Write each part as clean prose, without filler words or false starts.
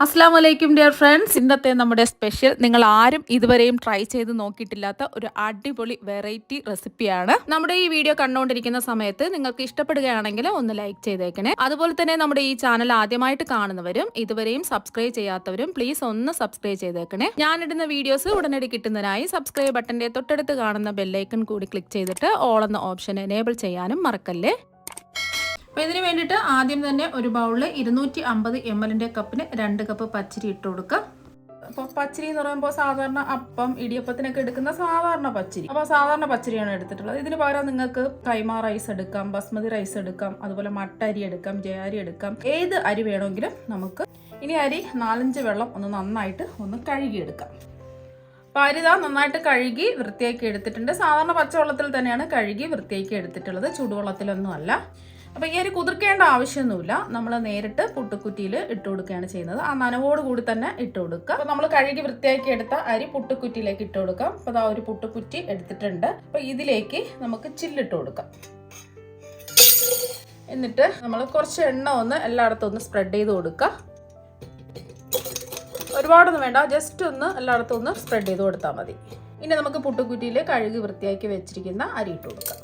അസ്സാം വലൈക്കും dear friends. ഇന്നത്തെ നമ്മുടെ സ്പെഷ്യൽ നിങ്ങൾ ആരും ഇതുവരെയും ട്രൈ ചെയ്ത് നോക്കിയിട്ടില്ലാത്ത ഒരു അടിപൊളി വെറൈറ്റി റെസിപ്പിയാണ്. നമ്മുടെ ഈ വീഡിയോ കണ്ടുകൊണ്ടിരിക്കുന്ന സമയത്ത് നിങ്ങൾക്ക് ഇഷ്ടപ്പെടുകയാണെങ്കിൽ ഒന്ന് ലൈക്ക് ചെയ്തേക്കണേ. അതുപോലെ തന്നെ നമ്മുടെ ഈ ചാനൽ ആദ്യമായിട്ട് കാണുന്നവരും ഇതുവരെയും സബ്സ്ക്രൈബ് ചെയ്യാത്തവരും പ്ലീസ് ഒന്ന് സബ്സ്ക്രൈബ് ചെയ്തേക്കണേ. ഞാനിടുന്ന വീഡിയോസ് ഉടനടി കിട്ടുന്നതിനായി സബ്സ്ക്രൈബ് ബട്ടന്റെ തൊട്ടടുത്ത് കാണുന്ന ബെല്ലൈക്കൺ കൂടി ക്ലിക്ക് ചെയ്തിട്ട് ഓൾ എന്ന ഓപ്ഷൻ എനേബിൾ ചെയ്യാനും മറക്കല്ലേ. അപ്പോൾ ഇതിന് വേണ്ടിയിട്ട് ആദ്യം തന്നെ ഒരു ബൗളിൽ 250 ml കപ്പിന് 2 കപ്പ് പച്ചരി ഇട്ട് കൊടുക്കുക. അപ്പോൾ പച്ചരി എന്ന് പറയുമ്പോൾ സാധാരണ അപ്പം ഇടിയപ്പത്തിനൊക്കെ എടുക്കുന്ന സാധാരണ പച്ചരി. അപ്പോൾ സാധാരണ പച്ചരിയാണ് എടുത്തിട്ടുള്ളത്. ഇതിന് പകരം നിങ്ങൾക്ക് കൈമ റൈസ് എടുക്കാം, ബസ്മതി റൈസ് എടുക്കാം, അതുപോലെ മട്ട അരി എടുക്കാം, ജയാരി എടുക്കാം, ഏത് അരി വേണമെങ്കിലും നമുക്ക്. ഇനി അരി 4-5 വെള്ളം ഒന്ന് നന്നായിട്ട് ഒന്ന് കഴുകിയെടുക്കാം. അപ്പോൾ അരി നന്നായിട്ട് കഴുകി വൃത്തിയാക്കി എടുത്തിട്ടുണ്ട്. സാധാരണ പച്ചവെള്ളത്തിൽ തന്നെയാണ് കഴുകി വൃത്തിയാക്കി എടുത്തിട്ടുള്ളത്, ചൂടുവെള്ളത്തിലൊന്നും അല്ല. അപ്പോൾ ഈ അരി കുതിർക്കേണ്ട ആവശ്യമൊന്നുമില്ല. നമ്മൾ നേരിട്ട് പുട്ടുക്കുറ്റിയിൽ ഇട്ട് കൊടുക്കുകയാണ് ചെയ്യുന്നത്. ആ നനവോട് കൂടി തന്നെ ഇട്ട് കൊടുക്കുക. അപ്പോൾ നമ്മൾ കഴുകി വൃത്തിയാക്കി എടുത്ത അരി പുട്ടുക്കുറ്റിയിലേക്ക് ഇട്ട് കൊടുക്കാം. അപ്പോൾ അതാ ഒരു പുട്ടുക്കുറ്റി എടുത്തിട്ടുണ്ട്. അപ്പോൾ ഇതിലേക്ക് നമുക്ക് ചില്ലിട്ട് കൊടുക്കാം. എന്നിട്ട് നമ്മൾ കുറച്ച് എണ്ണ ഒന്ന് എല്ലായിടത്തും ഒന്ന് സ്പ്രെഡ് ചെയ്ത് കൊടുക്കുക. ഒരുപാടൊന്നും വേണ്ട, ജസ്റ്റ് ഒന്ന് എല്ലായിടത്തും ഒന്ന് സ്പ്രെഡ് ചെയ്ത് കൊടുത്താൽ മതി. ഇനി നമുക്ക് പുട്ടുക്കുറ്റിയിൽ കഴുകി വൃത്തിയാക്കി വെച്ചിരിക്കുന്ന അരി ഇട്ട് കൊടുക്കാം.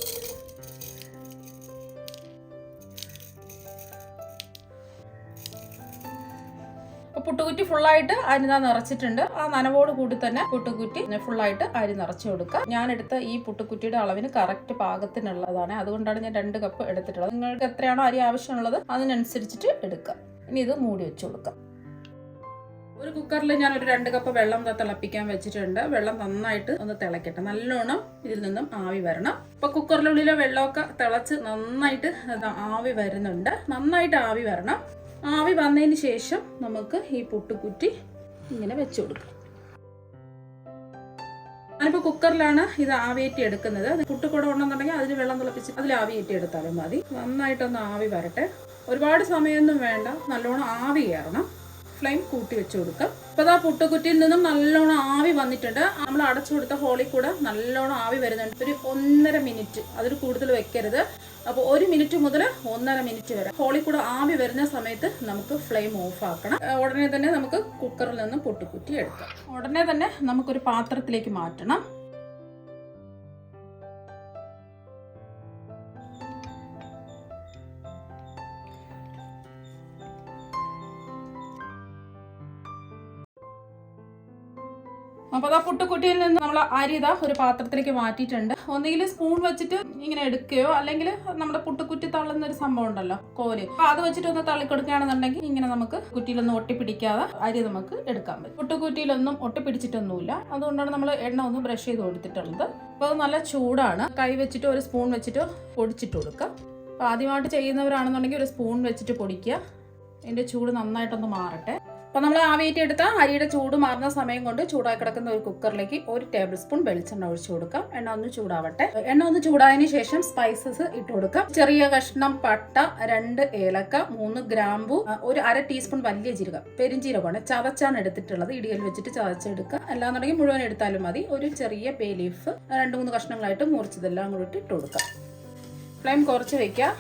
പുട്ടുകുറ്റി ഫുള്ളായിട്ട് അരി നിറച്ചിട്ടുണ്ട്. ആ നനവോട് കൂടി തന്നെ പുട്ടുകുറ്റി ഫുള്ളായിട്ട് അരി നിറച്ചു കൊടുക്കുക. ഞാൻ എടുത്ത ഈ പുട്ടുകുറ്റിയുടെ അളവിന് കറക്റ്റ് പാകത്തിനുള്ളതാണ്, അതുകൊണ്ടാണ് ഞാൻ 2 കപ്പ് എടുത്തിട്ടുള്ളത്. നിങ്ങൾക്ക് എത്രയാണോ അരി ആവശ്യമുള്ളത് അതിനനുസരിച്ചിട്ട് എടുക്കുക. ഇനി ഇത് മൂടി വെച്ച് കൊടുക്കാം. ഒരു കുക്കറിൽ ഞാൻ ഒരു 2 കപ്പ് വെള്ളം തിളപ്പിക്കാൻ വെച്ചിട്ടുണ്ട്. വെള്ളം നന്നായിട്ട് ഒന്ന് തിളക്കട്ടെ, നല്ലോണം ഇതിൽ നിന്നും ആവി വരണം. ഇപ്പൊ കുക്കറിനുള്ളിലെ വെള്ളമൊക്കെ തിളച്ച് നന്നായിട്ട് ആവി വരുന്നുണ്ട്. നന്നായിട്ട് ആവി വരണം. ആവി വന്നതിന് ശേഷം നമുക്ക് ഈ പുട്ടുകുറ്റി ഇങ്ങനെ വെച്ച് കൊടുക്കാം. ഞാനിപ്പോൾ കുക്കറിലാണ് ഇത് ആവിയേറ്റി എടുക്കുന്നത്. പുട്ടുകൂടെ ഉണ്ടെന്നുണ്ടെങ്കിൽ അതിൽ വെള്ളം തിളപ്പിച്ച് അതിൽ ആവിയേറ്റി എടുത്താലും മതി. നന്നായിട്ടൊന്ന് ആവി വരട്ടെ. ഒരുപാട് സമയമൊന്നും വേണ്ട, നല്ലോണം ആവി കയറണം. ഫ്ലെയിം കൂട്ടി വെച്ച് കൊടുക്കാം. അപ്പോൾ അതാ പുട്ടുകുറ്റിയിൽ നിന്നും നല്ലോണം ആവി വന്നിട്ടുണ്ട്. നമ്മൾ അടച്ചു കൊടുത്ത ഹോളിൽ കൂടെ നല്ലോണം ആവി വരുന്നുണ്ട്. ഒരു 1.5 മിനിറ്റ്, അതിൽ കൂടുതൽ വെക്കരുത്. അപ്പോൾ 1 മിനിറ്റ് മുതൽ 1.5 മിനിറ്റ് വരെ ഹോളിൽ കൂടെ ആവി വരുന്ന സമയത്ത് നമുക്ക് ഫ്ലെയിം ഓഫ് ആക്കണം. ഉടനെ തന്നെ നമുക്ക് കുക്കറിൽ നിന്ന് പുട്ടുകുറ്റി എടുക്കാം. ഉടനെ തന്നെ നമുക്കൊരു പാത്രത്തിലേക്ക് മാറ്റണം. അപ്പോൾ ആ പുട്ടുകുറ്റിയിൽ നിന്ന് നമ്മൾ അരി ഒരു പാത്രത്തിലേക്ക് മാറ്റിയിട്ടുണ്ട്. ഒന്നുകിൽ സ്പൂൺ വെച്ചിട്ട് ഇങ്ങനെ എടുക്കുകയോ അല്ലെങ്കിൽ നമ്മുടെ പുട്ടുകുറ്റി തള്ളുന്ന ഒരു സംഭവം ഉണ്ടല്ലോ, കോല്, അപ്പോൾ അത് വെച്ചിട്ട് ഒന്ന് തള്ളിക്കൊടുക്കുകയാണെന്നുണ്ടെങ്കിൽ ഇങ്ങനെ നമുക്ക് കുറ്റിയിലൊന്നും ഒട്ടിപ്പിടിക്കാതെ അരി നമുക്ക് എടുക്കാൻ പറ്റും. പുട്ടുകുറ്റിയിലൊന്നും ഒട്ടിപ്പിടിച്ചിട്ടൊന്നുമില്ല, അതുകൊണ്ടാണ് നമ്മൾ എണ്ണ ഒന്ന് ബ്രഷ് ചെയ്ത് കൊടുത്തിട്ടുള്ളത്. അപ്പോൾ അത് നല്ല ചൂടാണ്. കൈ വെച്ചിട്ട് ഒരു സ്പൂൺ വെച്ചിട്ട് പൊടിച്ചിട്ട് കൊടുക്കുക. അപ്പോൾ ആദ്യമായിട്ട് ചെയ്യുന്നവരാണെന്നുണ്ടെങ്കിൽ ഒരു സ്പൂൺ വെച്ചിട്ട് പൊടിക്കുക. ഇതിൻ്റെ ചൂട് നന്നായിട്ടൊന്ന് മാറട്ടെ. അപ്പോൾ നമ്മൾ ആവിയേറ്റി എടുത്ത അരിയുടെ ചൂട് മാറുന്ന സമയം കൊണ്ട് ചൂടായി കിടക്കുന്ന ഒരു കുക്കറിലേക്ക് 1 ടേബിൾ സ്പൂൺ വെളിച്ചെണ്ണ ഒഴിച്ചു കൊടുക്കാം. എണ്ണ ഒന്ന് ചൂടാവട്ടെ. എണ്ണ ഒന്ന് ചൂടായതിനു ശേഷം സ്പൈസസ് ഇട്ട് കൊടുക്കാം. ചെറിയ കഷ്ണം പട്ട, 2 ഏലക്ക, 3 ഗ്രാമ്പു, ഒരു 1/2 ടീസ്പൂൺ വലിയ ജീരകം, പെരിഞ്ജീരകമാണ്, ചതച്ചാണ് എടുത്തിട്ടുള്ളത്. ഇടിയിൽ വെച്ചിട്ട് ചതച്ചെടുക്കുക. അല്ലാന്നുണ്ടെങ്കിൽ മുഴുവൻ എടുത്താലും മതി. ഒരു ചെറിയ ബേ ലീഫ് 2-3 കഷ്ണങ്ങളായിട്ട് മുറിച്ചതെല്ലാം കൂടി ഇട്ട് കൊടുക്കാം. ഫ്ലെയിം കുറച്ച് വയ്ക്കുക.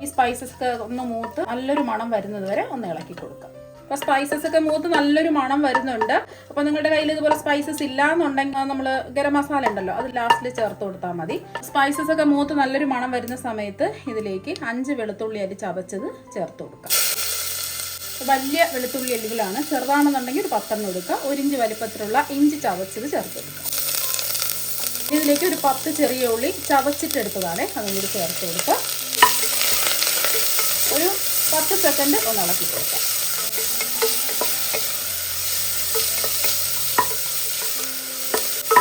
ഈ സ്പൈസസ് ഒക്കെ ഒന്ന് മൂത്ത് നല്ലൊരു മണം വരുന്നത് വരെ ഒന്ന് ഇളക്കി കൊടുക്കാം. അപ്പോൾ സ്പൈസസ് ഒക്കെ മൂത്ത് നല്ലൊരു മണം വരുന്നുണ്ട്. അപ്പോൾ നിങ്ങളുടെ കയ്യിൽ ഇതുപോലെ സ്പൈസസ് ഇല്ല എന്നുണ്ടെങ്കിൽ നമ്മൾ ഗരം മസാല ഉണ്ടല്ലോ, അത് ലാസ്റ്റിൽ ചേർത്ത് കൊടുത്താൽ മതി. സ്പൈസസ് ഒക്കെ മൂത്ത് നല്ലൊരു മണം വരുന്ന സമയത്ത് ഇതിലേക്ക് 5 വെളുത്തുള്ളി അരി ചതച്ചത് ചേർത്ത് കൊടുക്കാം. വലിയ വെളുത്തുള്ളി അല്ലികളാണ്, ചെറുതാണെന്നുണ്ടെങ്കിൽ ഒരു 10 എടുക്കുക. 1 ഇഞ്ച് വലിപ്പത്തിലുള്ള ഇഞ്ചി ചതച്ചത് ചേർത്ത് കൊടുക്കുക. ഇതിലേക്ക് ഒരു 10 ചെറിയ ഉള്ളി ചതച്ചിട്ടെടുത്തതാണ്, അതും കൂടി ചേർത്ത് കൊടുക്കുക. ഒരു 10 സെക്കൻഡ് ഒന്ന് ഇളക്കി കൊടുക്കാം.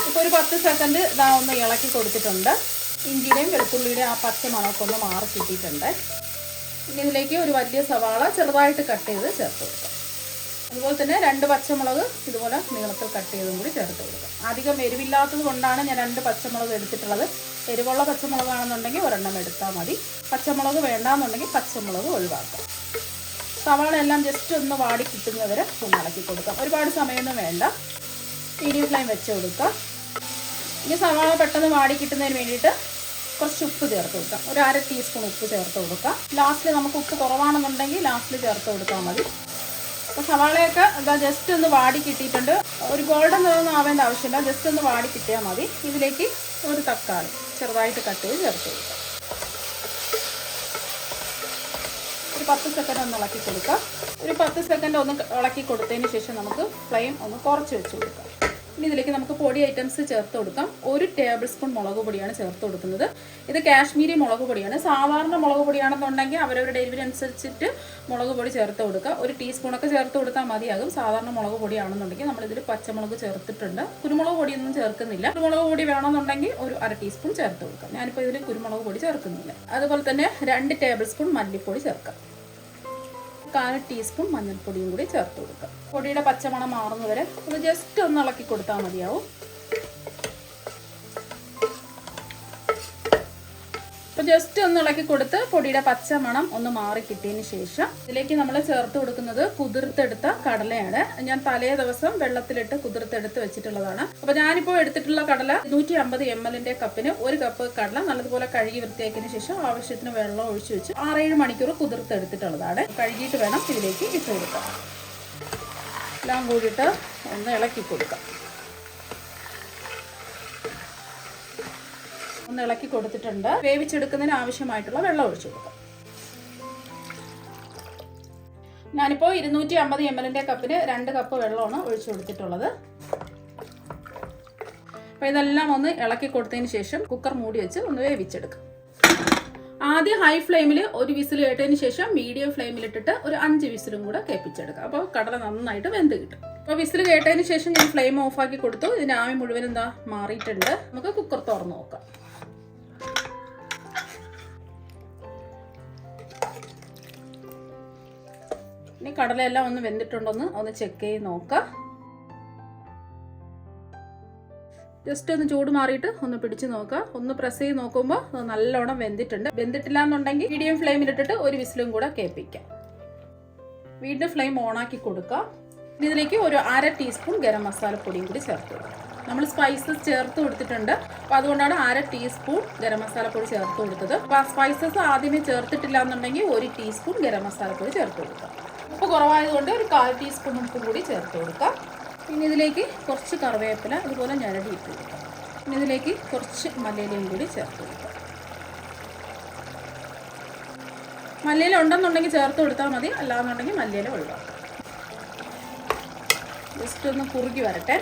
ഇപ്പോൾ ഒരു 10 സെക്കൻഡ് ഇതാ ഒന്ന് ഇളക്കി കൊടുത്തിട്ടുണ്ട്. ഇഞ്ചിയുടെയും വെളുത്തുള്ളിയുടെയും ആ പച്ച മണമൊക്കെ ഒന്ന് മാറി കിട്ടിയിട്ടുണ്ട്. ഇനി ഇതിലേക്ക് ഒരു വലിയ സവാള ചെറുതായിട്ട് കട്ട് ചെയ്ത് ചേർത്ത് കൊടുക്കാം. അതുപോലെ തന്നെ 2 പച്ചമുളക് ഇതുപോലെ നീളത്തിൽ കട്ട് ചെയ്തും കൂടി ചേർത്ത് കൊടുക്കാം. അധികം എരിവില്ലാത്തത് കൊണ്ടാണ് ഞാൻ 2 പച്ചമുളക് എടുത്തിട്ടുള്ളത്. എരിവുള്ള പച്ചമുളകാണെന്നുണ്ടെങ്കിൽ 1 എടുത്താൽ മതി. പച്ചമുളക് വേണ്ടാന്നുണ്ടെങ്കിൽ പച്ചമുളക് ഒഴിവാക്കാം. സവാള എല്ലാം ജസ്റ്റ് ഒന്ന് വാടി കിട്ടുന്നവരെ ഒന്ന് ഇളക്കി കൊടുക്കാം. ഒരുപാട് സമയമൊന്നും വേണ്ട. മീഡിയം ഫ്ലെയിം വെച്ച് കൊടുക്കാം. ഇനി സവാള പെട്ടെന്ന് വാടി കിട്ടുന്നതിന് വേണ്ടിയിട്ട് കുറച്ച് ഉപ്പ് ചേർത്ത് കൊടുക്കാം. ഒരു 1/2 ടീസ്പൂൺ ഉപ്പ് ചേർത്ത് കൊടുക്കാം. ലാസ്റ്റിൽ നമുക്ക് ഉപ്പ് കുറവാണെന്നുണ്ടെങ്കിൽ ലാസ്റ്റിൽ ചേർത്ത് കൊടുത്താൽ മതി. അപ്പോൾ സവാളയൊക്കെ എന്താ ജസ്റ്റ് ഒന്ന് വാടി കിട്ടിയിട്ടുണ്ട്. ഒരു ഗോൾഡൻ നിറമൊന്നും ആവേണ്ട ആവശ്യമില്ല, ജസ്റ്റ് ഒന്ന് വാടി കിട്ടിയാൽ മതി. ഇതിലേക്ക് ഒരു തക്കാളി ചെറുതായിട്ട് കട്ട് ചെയ്ത് ചേർത്ത് കൊടുക്കാം. ഒരു 10 സെക്കൻഡ് ഒന്ന് ഇളക്കി കൊടുക്കാം. ഒരു 10 സെക്കൻഡ് ഒന്ന് ഇളക്കി കൊടുത്തതിന് ശേഷം നമുക്ക് ഫ്ലെയിം ഒന്ന് കുറച്ച് വെച്ച് കൊടുക്കാം. ഇനി ഇതിലേക്ക് നമുക്ക് പൊടി ഐറ്റംസ് ചേർത്ത് കൊടുക്കാം. 1 ടേബിൾ സ്പൂൺ മുളക് പൊടിയാണ് ചേർത്ത് കൊടുക്കുന്നത്. ഇത് കാശ്മീരി മുളക് പൊടിയാണ്. സാധാരണ മുളക് പൊടിയാണെന്നുണ്ടെങ്കിൽ അവരവരുടെ എരിവിനനുസരിച്ചിട്ട് മുളക് പൊടി ചേർത്ത് കൊടുക്കുക. 1 ടീസ്പൂണൊക്കെ ചേർത്ത് കൊടുത്താൽ മതിയാകും. സാധാരണ മുളക് പൊടിയാണെന്നുണ്ടെങ്കിൽ നമ്മളിതിൽ പച്ചമുളക് ചേർത്തിട്ടുണ്ട്. കുരുമുളക് പൊടിയൊന്നും ചേർക്കുന്നില്ല. കുരുമുളക് പൊടി വേണമെന്നുണ്ടെങ്കിൽ ഒരു 1/2 ടീസ്പൂൺ ചേർത്ത് കൊടുക്കാം. ഞാനിപ്പോൾ ഇതിൽ കുരുമുളക് പൊടി ചേർക്കുന്നില്ല. അതുപോലെ തന്നെ 2 ടേബിൾ സ്പൂൺ മല്ലിപ്പൊടി ചേർക്കാം. 1/4 ടീസ്പൂൺ മഞ്ഞൾപ്പൊടിയും കൂടി ചേർത്ത് കൊടുക്കാം. പൊടിയുടെ പച്ചമണം മാറുന്നവരെ ഒന്ന് ജസ്റ്റ് ഒന്ന് ഇളക്കി കൊടുത്താൽ മതിയാവും. അപ്പോൾ ജസ്റ്റ് ഒന്ന് ഇളക്കി കൊടുത്ത് പൊടിയുടെ പച്ചമണം ഒന്ന് മാറി കിട്ടിയതിന് ശേഷം ഇതിലേക്ക് നമ്മൾ ചേർത്ത് കൊടുക്കുന്നത് കുതിർത്തെടുത്ത കടലയാണ്. ഞാൻ തലേ ദിവസം വെള്ളത്തിലിട്ട് കുതിർത്തെടുത്ത് വെച്ചിട്ടുള്ളതാണ്. അപ്പോൾ ഞാനിപ്പോൾ എടുത്തിട്ടുള്ള കടല 150 ml കപ്പിന് 1 കപ്പ് കടല നല്ലതുപോലെ കഴുകി വൃത്തിയാക്കിയതിന് ശേഷം ആവശ്യത്തിന് വെള്ളം ഒഴിച്ചു വെച്ച് 6-7 മണിക്കൂർ കുതിർത്തെടുത്തിട്ടുള്ളതാണ്. കഴുകിയിട്ട് വേണം ഇതിലേക്ക് ഇട്ട് കൊടുക്കാം. എല്ലാം കൂടിയിട്ട് ഒന്ന് ഇളക്കി കൊടുക്കാം. ഒന്ന് ഇളക്കി കൊടുത്തിട്ടുണ്ട്. വേവിച്ചെടുക്കുന്നതിന് ആവശ്യമായിട്ടുള്ള വെള്ളം ഒഴിച്ചു കൊടുക്കാം. ഞാനിപ്പോൾ 250 ml കപ്പിന് 2 കപ്പ് വെള്ളമാണ് ഒഴിച്ചു കൊടുത്തിട്ടുള്ളത്. അപ്പോൾ ഇതെല്ലാം ഒന്ന് ഇളക്കി കൊടുത്തതിന് ശേഷം കുക്കർ മൂടി വെച്ച് ഒന്ന് വേവിച്ചെടുക്കാം. ആദ്യം ഹൈ ഫ്ലെയിമിൽ ഒരു വിസിൽ കേട്ടതിന് ശേഷം മീഡിയം ഫ്ലെയിമിലിട്ടിട്ട് ഒരു 5 വിസിലും കൂടെ കേൾപ്പിച്ചെടുക്കാം. അപ്പോൾ കടല നന്നായിട്ട് വെന്ത് കിട്ടും. അപ്പോൾ വിസിൽ കേട്ടതിന് ശേഷം ഞാൻ ഫ്ലെയിം ഓഫാക്കി കൊടുത്തു. ഇതിൻ്റെ ആവി മുഴുവൻ എന്താ മാറിയിട്ടുണ്ട്. നമുക്ക് കുക്കർ തുറന്ന് നോക്കാം. ഇനി കടലയെല്ലാം ഒന്ന് വെന്തിട്ടുണ്ടോന്ന് ഒന്ന് ചെക്ക് ചെയ്ത് നോക്കാം. ജസ്റ്റ് ഒന്ന് ചൂട് മാറിയിട്ട് ഒന്ന് പിടിച്ച് നോക്കുക. ഒന്ന് പ്രസ് ചെയ്ത് നോക്കുമ്പോൾ നല്ലോണം വെന്തിട്ടുണ്ട്. വെന്തിട്ടില്ല എന്നുണ്ടെങ്കിൽ മീഡിയം ഫ്ലെയിമിലിട്ടിട്ട് ഒരു വിസിലും കൂടെ കേൾപ്പിക്കാം. വീണ്ടും ഫ്ലെയിം ഓണാക്കി കൊടുക്കുക. ഇതിലേക്ക് ഒരു 1/2 ടീസ്പൂൺ ഗരം മസാലപ്പൊടിയും കൂടി ചേർത്ത് കൊടുക്കുക. നമ്മൾ സ്പൈസസ് ചേർത്ത് കൊടുത്തിട്ടുണ്ട്. അപ്പോൾ അതുകൊണ്ടാണ് 1/2 ടീസ്പൂൺ ഗരം മസാലപ്പൊടി ചേർത്ത് കൊടുത്തത്. അപ്പോൾ ആ സ്പൈസസ് ആദ്യമേ ചേർത്തിട്ടില്ല എന്നുണ്ടെങ്കിൽ 1 ടീസ്പൂൺ ഗരം മസാലപ്പൊടി ചേർത്ത് കൊടുക്കുക. ഉപ്പ് കുറവായതുകൊണ്ട് ഒരു 1/4 ടീസ്പൂൺ ഉപ്പും കൂടി ചേർത്ത് കൊടുക്കാം. പിന്നെ ഇതിലേക്ക് കുറച്ച് കറിവേപ്പില ഇതുപോലെ ഞരടി ഇട്ട് കൊടുക്കാം. പിന്നെ ഇതിലേക്ക് കുറച്ച് മല്ലിയിലയും കൂടി ചേർത്ത് കൊടുക്കാം. മല്ലിയില ഉണ്ടെന്നുണ്ടെങ്കിൽ ചേർത്ത് കൊടുത്താൽ മതി, അല്ലാന്നുണ്ടെങ്കിൽ മല്ലിയില ഒഴിവാക്കാം. ജസ്റ്റ് ഒന്ന് കുറുകി വരട്ടെ.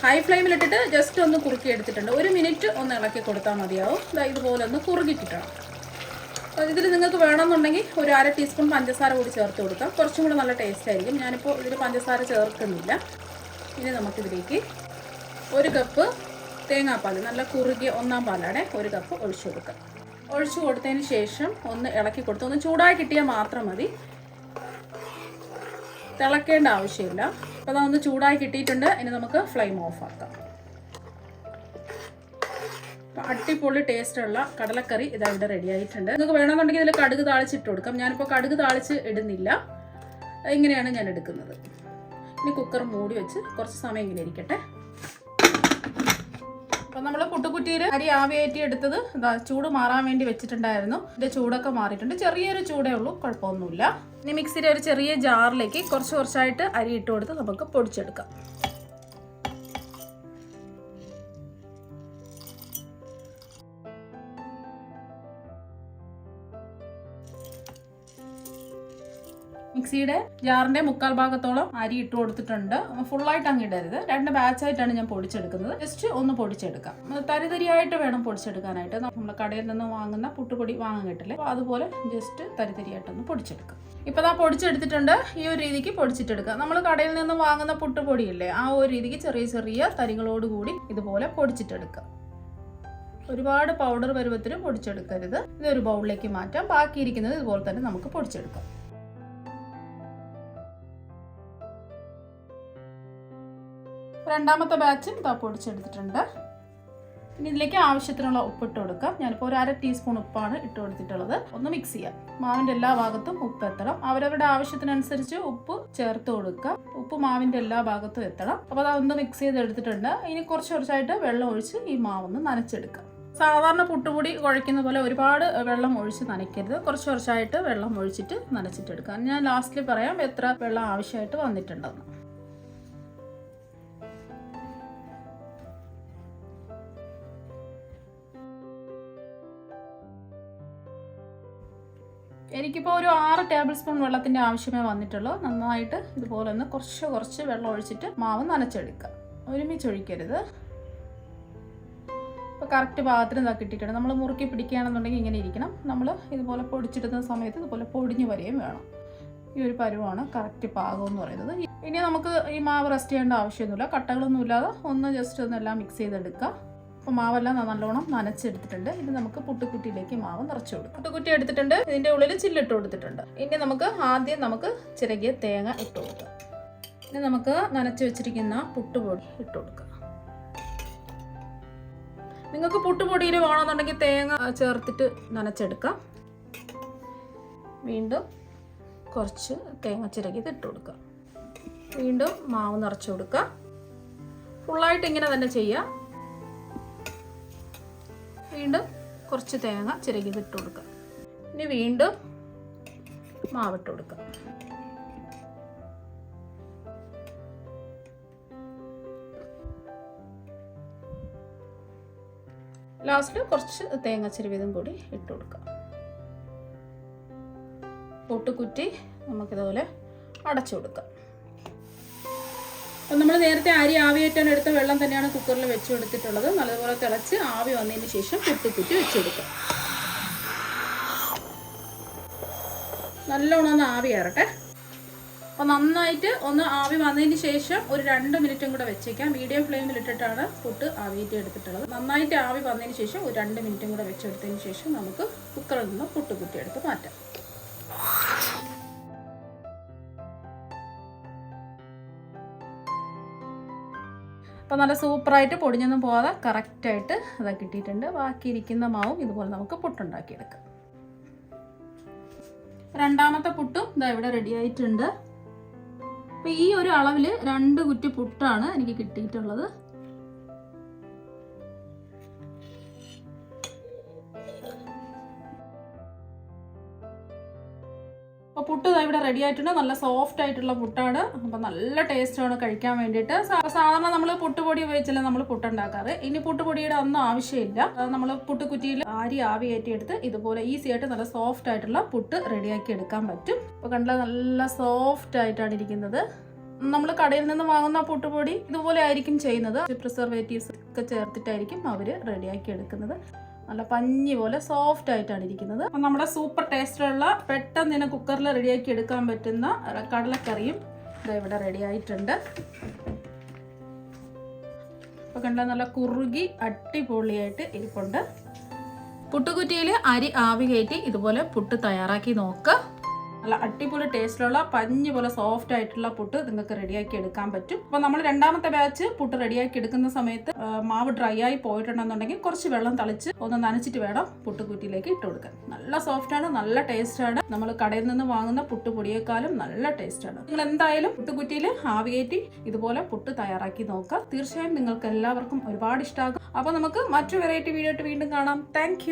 ഹൈ ഫ്ലെയിമിലിട്ടിട്ട് ജസ്റ്റ് ഒന്ന് കുറുക്കി എടുത്തിട്ടുണ്ട്. 1 മിനിറ്റ് ഒന്ന് ഇളക്കി കൊടുത്താൽ മതിയാവും. ഇതുപോലെ ഒന്ന് കുറുകി കിട്ടണം. ഇതിൽ നിങ്ങൾക്ക് വേണമെന്നുണ്ടെങ്കിൽ ഒരു 1/2 ടീസ്പൂൺ പഞ്ചസാര കൂടി ചേർത്ത് കൊടുക്കാം. കുറച്ചും കൂടെ നല്ല ടേസ്റ്റ് ആയിരിക്കും. ഞാനിപ്പോൾ ഇതിൽ പഞ്ചസാര ചേർക്കുന്നില്ല. ഇനി നമുക്കിതിലേക്ക് 1 കപ്പ് തേങ്ങാപ്പാൽ, നല്ല കുറുകിയ 1-ാം പാലാണ്, 1 കപ്പ് ഒഴിച്ചു കൊടുക്കാം. ഒഴിച്ചു കൊടുത്തതിന് ശേഷം ഒന്ന് ഇളക്കി കൊടുത്ത് ഒന്ന് ചൂടായി കിട്ടിയാൽ മാത്രം മതി. തിളക്കേണ്ട ആവശ്യമില്ല. അപ്പോൾ അതൊന്ന് ചൂടായി കിട്ടിയിട്ടുണ്ട്. ഇനി നമുക്ക് ഫ്ലെയിം ഓഫ് ആക്കാം. അടിപൊളി ടേസ്റ്റുള്ള കടലക്കറി ഇതാ ഇവിടെ റെഡി ആയിട്ടുണ്ട്. നിങ്ങൾക്ക് വേണമെന്നുണ്ടെങ്കിൽ ഇതിൽ കടുക് താളിച്ചിട്ട് കൊടുക്കാം. ഞാനിപ്പോൾ കടുക് താളിച്ച് ഇടുന്നില്ല. ഇങ്ങനെയാണ് ഞാൻ എടുക്കുന്നത്. ഇനി കുക്കർ മൂടി വെച്ച് കുറച്ച് സമയം ഇങ്ങനെ ഇരിക്കട്ടെ. അപ്പം നമ്മൾ പുട്ടുകുറ്റിയിൽ അരി ആവിയേറ്റി എടുത്തത് ചൂട് മാറാൻ വേണ്ടി വെച്ചിട്ടുണ്ടായിരുന്നു. ഇതിൻ്റെ ചൂടൊക്കെ മാറിയിട്ടുണ്ട്. ചെറിയൊരു ചൂടേ ഉള്ളൂ, കുഴപ്പമൊന്നുമില്ല. ഇനി മിക്സിയുടെ ഒരു ചെറിയ ജാറിലേക്ക് കുറച്ചായിട്ട് അരി ഇട്ട് കൊടുത്ത് നമുക്ക് പൊടിച്ചെടുക്കാം. മിക്സിയുടെ ജാറിന്റെ 1/4 ഭാഗത്തോളം അരി ഇട്ട് കൊടുത്തിട്ടുണ്ട്. ഫുള്ളായിട്ട് അങ്ങ് ഇടരുത്. 2 ബാച്ചായിട്ടാണ് ഞാൻ പൊടിച്ചെടുക്കുന്നത്. ജസ്റ്റ് ഒന്ന് പൊടിച്ചെടുക്കാം. തരിതരിയായിട്ട് വേണം പൊടിച്ചെടുക്കാനായിട്ട്. നമ്മൾ കടയിൽ നിന്ന് വാങ്ങുന്ന പുട്ടുപൊടി വാങ്ങാൻ കിട്ടില്ലേ, അപ്പോൾ അതുപോലെ ജസ്റ്റ് തരിതരിയായിട്ടൊന്ന് പൊടിച്ചെടുക്കാം. ഇപ്പോൾ ഞാൻ പൊടിച്ചെടുത്തിട്ടുണ്ട്. ഈ ഒരു രീതിക്ക് പൊടിച്ചിട്ടെടുക്കുക. നമ്മൾ കടയിൽ നിന്ന് വാങ്ങുന്ന പുട്ടുപൊടിയില്ലേ, ആ ഒരു രീതിക്ക് ചെറിയ ചെറിയ തരികളോടുകൂടി ഇതുപോലെ പൊടിച്ചിട്ടെടുക്കുക. ഒരുപാട് പൗഡർ പരുവത്തിന് പൊടിച്ചെടുക്കരുത്. ഇതൊരു ബൗളിലേക്ക് മാറ്റാം. ബാക്കിയിരിക്കുന്നത് ഇതുപോലെ തന്നെ നമുക്ക് പൊടിച്ചെടുക്കാം. രണ്ടാമത്തെ ബാച്ചും പൊടിച്ചെടുത്തിട്ടുണ്ട്. ഇനി ഇതിലേക്ക് ആവശ്യത്തിനുള്ള ഉപ്പിട്ട് കൊടുക്കാം. ഞാനിപ്പോൾ ഒരു 1/2 ടീസ്പൂൺ ഉപ്പാണ് ഇട്ട് കൊടുത്തിട്ടുള്ളത്. ഒന്ന് മിക്സ് ചെയ്യാം. മാവിൻ്റെ എല്ലാ ഭാഗത്തും ഉപ്പ് എത്തണം. അവരവരുടെ ആവശ്യത്തിനനുസരിച്ച് ഉപ്പ് ചേർത്ത് കൊടുക്കുക. ഉപ്പ് മാവിൻ്റെ എല്ലാ ഭാഗത്തും എത്തണം. അപ്പോൾ അതൊന്ന് മിക്സ് ചെയ്തെടുത്തിട്ടുണ്ട്. ഇനി കുറച്ചായിട്ട് വെള്ളം ഒഴിച്ച് ഈ മാവൊന്ന് നനച്ചെടുക്കാം. സാധാരണ പുട്ടുപൊടി കുഴയ്ക്കുന്ന പോലെ ഒരുപാട് വെള്ളം ഒഴിച്ച് നനയ്ക്കരുത്. കുറച്ച് കുറച്ചായിട്ട് വെള്ളം ഒഴിച്ചിട്ട് നനച്ചിട്ടെടുക്കാം. ഞാൻ ലാസ്റ്റിൽ പറയാം എത്ര വെള്ളം ആവശ്യമായിട്ട് വന്നിട്ടുണ്ടെന്ന്. എനിക്കിപ്പോൾ ഒരു 6 ടേബിൾ സ്പൂൺ വെള്ളത്തിൻ്റെ ആവശ്യമേ വന്നിട്ടുള്ളൂ. നന്നായിട്ട് ഇതുപോലെ ഒന്ന് കുറച്ച് വെള്ളം ഒഴിച്ചിട്ട് മാവ് നനച്ചെടുക്കുക. ഒരുമിച്ച് ഒഴിക്കരുത്. ഇപ്പോൾ കറക്റ്റ് പാകത്തിന് ഇതാക്കി ഇട്ടിട്ടുണ്ട്. നമ്മൾ മുറുക്കി പിടിക്കുകയാണെന്നുണ്ടെങ്കിൽ ഇങ്ങനെ ഇരിക്കണം. നമ്മൾ ഇതുപോലെ പൊടിച്ചിടുന്ന സമയത്ത് ഇതുപോലെ പൊടിഞ്ഞു വരികയും വേണം. ഈ ഒരു പരുവാണ് കറക്റ്റ് പാകം എന്ന് പറയുന്നത്. ഇനി നമുക്ക് ഈ മാവ് റെസ്റ്റ് ചെയ്യേണ്ട ആവശ്യമൊന്നുമില്ല. കട്ടകളൊന്നും ഇല്ലാതെ ഒന്ന് ജസ്റ്റ് ഒന്നെല്ലാം മിക്സ് ചെയ്തെടുക്കുക. അപ്പോൾ മാവെല്ലാം നല്ലോണം നനച്ചെടുത്തിട്ടുണ്ട്. ഇനി നമുക്ക് പുട്ടുകുറ്റിയിലേക്ക് മാവ് നിറച്ചു കൊടുക്കാം. പുട്ടുകുറ്റി എടുത്തിട്ടുണ്ട്. ഇതിൻ്റെ ഉള്ളിൽ ചില്ലിട്ട് കൊടുത്തിട്ടുണ്ട്. ഇനി ആദ്യം ചിരകിയ തേങ്ങ ഇട്ട് കൊടുക്കാം. ഇനി നമുക്ക് നനച്ച് വെച്ചിരിക്കുന്ന പുട്ടുപൊടി ഇട്ട് കൊടുക്കാം. നിങ്ങൾക്ക് പുട്ടുപൊടിയിൽ വേണമെന്നുണ്ടെങ്കിൽ തേങ്ങ ചേർത്തിട്ട് നനച്ചെടുക്കാം. വീണ്ടും കുറച്ച് തേങ്ങ ചിരകിയത് ഇട്ട് കൊടുക്കുക. വീണ്ടും മാവ് നിറച്ചു കൊടുക്കുക. ഫുള്ളായിട്ട് ഇങ്ങനെ തന്നെ ചെയ്യുക. വീണ്ടും കുറച്ച് തേങ്ങ ചിരകിയത് ഇട്ട് കൊടുക്കുക. ഇനി വീണ്ടും മാവിട്ട് കൊടുക്കുക. ലാസ്റ്റിൽ കുറച്ച് തേങ്ങ ചിരവിയതും കൂടി ഇട്ട് കൊടുക്കുക. പുട്ടുകുറ്റി നമുക്കിതുപോലെ അടച്ചു കൊടുക്കാം. അപ്പം നമ്മൾ നേരത്തെ അരി ആവിയേറ്റാൻ എടുത്ത വെള്ളം തന്നെയാണ് കുക്കറിൽ വെച്ച് കൊടുത്തിട്ടുള്ളത്. നല്ലതുപോലെ തിളച്ച് ആവി വന്നതിന് ശേഷം പുട്ടുകുറ്റി വെച്ച് കൊടുക്കാം. നല്ലോണം ഒന്ന് ആവി കയറട്ടെ. അപ്പോൾ നന്നായിട്ട് ഒന്ന് ആവി വന്നതിന് ശേഷം ഒരു 2 മിനിറ്റും കൂടെ വെച്ചേക്കാം. മീഡിയം ഫ്ലെയിമിൽ ഇട്ടിട്ടാണ് പുട്ട് ആവിയേറ്റി എടുത്തിട്ടുള്ളത്. നന്നായിട്ട് ആവി വന്നതിന് ശേഷം ഒരു 2 മിനിറ്റും കൂടെ വെച്ചെടുത്തതിന് ശേഷം നമുക്ക് കുക്കറിൽ നിന്ന് പുട്ടുകുറ്റി എടുത്ത് മാറ്റാം. അപ്പോൾ നല്ല സൂപ്പറായിട്ട് പൊടിഞ്ഞൊന്നും പോകാതെ കറക്റ്റായിട്ട് അതൊക്കെ കിട്ടിയിട്ടുണ്ട്. ബാക്കിയിരിക്കുന്ന മാവും ഇതുപോലെ നമുക്ക് പുട്ടുണ്ടാക്കിയെടുക്കാം. രണ്ടാമത്തെ പുട്ടും ഇതാ ഇവിടെ റെഡി ആയിട്ടുണ്ട്. അപ്പോൾ ഈ ഒരു അളവിൽ 2 കുറ്റി പുട്ടാണ് എനിക്ക് കിട്ടിയിട്ടുള്ളത്. അപ്പോൾ പുട്ട് ഇവിടെ റെഡി ആയിട്ടുണ്ട്. നല്ല സോഫ്റ്റ് ആയിട്ടുള്ള പുട്ടാണ്. അപ്പോൾ നല്ല ടേസ്റ്റാണ് കഴിക്കാൻ വേണ്ടിയിട്ട്. സാധാരണ നമ്മൾ പുട്ടുപൊടി ഉപയോഗിച്ചല്ലേ നമ്മൾ പുട്ടുണ്ടാക്കാറ്. ഇനി പുട്ടുപൊടിയുടെ ഒന്നും ആവശ്യമില്ല. നമ്മൾ പുട്ടുകുറ്റിയിൽ അരി ആവിയേറ്റിയെടുത്ത് ഇതുപോലെ ഈസി ആയിട്ട് നല്ല സോഫ്റ്റ് ആയിട്ടുള്ള പുട്ട് റെഡിയാക്കി എടുക്കാൻ പറ്റും. അപ്പോൾ കണ്ടാൽ നല്ല സോഫ്റ്റ് ആയിട്ടാണ് ഇരിക്കുന്നത്. നമ്മൾ കടയിൽ നിന്ന് വാങ്ങുന്ന പുട്ടുപൊടി ഇതുപോലെ ആയിരിക്കും ചെയ്യുന്നത്. പ്രിസർവേറ്റീവ്സ് ഒക്കെ ചേർത്തിട്ടായിരിക്കും അവർ റെഡിയാക്കി എടുക്കുന്നത്. നല്ല പഞ്ഞി പോലെ സോഫ്റ്റ് ആയിട്ടാണ് ഇരിക്കുന്നത്. അപ്പം നമ്മുടെ സൂപ്പർ ടേസ്റ്റിലുള്ള പെട്ടെന്ന് തന്നെ കുക്കറിൽ റെഡിയാക്കി എടുക്കാൻ പറ്റുന്ന കടലക്കറിയും ഇവിടെ റെഡി ആയിട്ടുണ്ട്. അപ്പോൾ കണ്ടാൽ നല്ല കുറുകി അടിപൊളിയായിട്ട് ഇരിപ്പുണ്ട്. പുട്ടുകുറ്റിയിൽ അരി ആവി കയറ്റി ഇതുപോലെ പുട്ട് തയ്യാറാക്കി നോക്കുക. നല്ല അടിപൊളി ടേസ്റ്റിലുള്ള പഞ്ഞി പോലെ സോഫ്റ്റ് ആയിട്ടുള്ള പുട്ട് നിങ്ങൾക്ക് റെഡിയാക്കി എടുക്കാൻ പറ്റും. അപ്പോൾ നമ്മൾ രണ്ടാമത്തെ ബാച്ച് പുട്ട് റെഡിയാക്കി എടുക്കുന്ന സമയത്ത് മാവ് ഡ്രൈ ആയി പോയിട്ടുണ്ടെന്നുണ്ടെങ്കിൽ കുറച്ച് വെള്ളം തളിച്ച് ഒന്ന് നനച്ചിട്ട് വേണം പുട്ടുകുറ്റിയിലേക്ക് ഇട്ട് കൊടുക്കാൻ. നല്ല സോഫ്റ്റാണ്, നല്ല ടേസ്റ്റാണ്. നമ്മൾ കടയിൽ നിന്ന് വാങ്ങുന്ന പുട്ടുപൊടിയേക്കാളും നല്ല ടേസ്റ്റാണ്. നിങ്ങൾ എന്തായാലും പുട്ടുകുറ്റിയിൽ ആവിയേറ്റി ഇതുപോലെ പുട്ട് തയ്യാറാക്കി നോക്കുക. തീർച്ചയായും നിങ്ങൾക്ക് എല്ലാവർക്കും ഒരുപാട് ഇഷ്ടമാകും. അപ്പോൾ നമുക്ക് മറ്റൊരു വെറൈറ്റി വീഡിയോ ആയിട്ട് വീണ്ടും കാണാം. താങ്ക്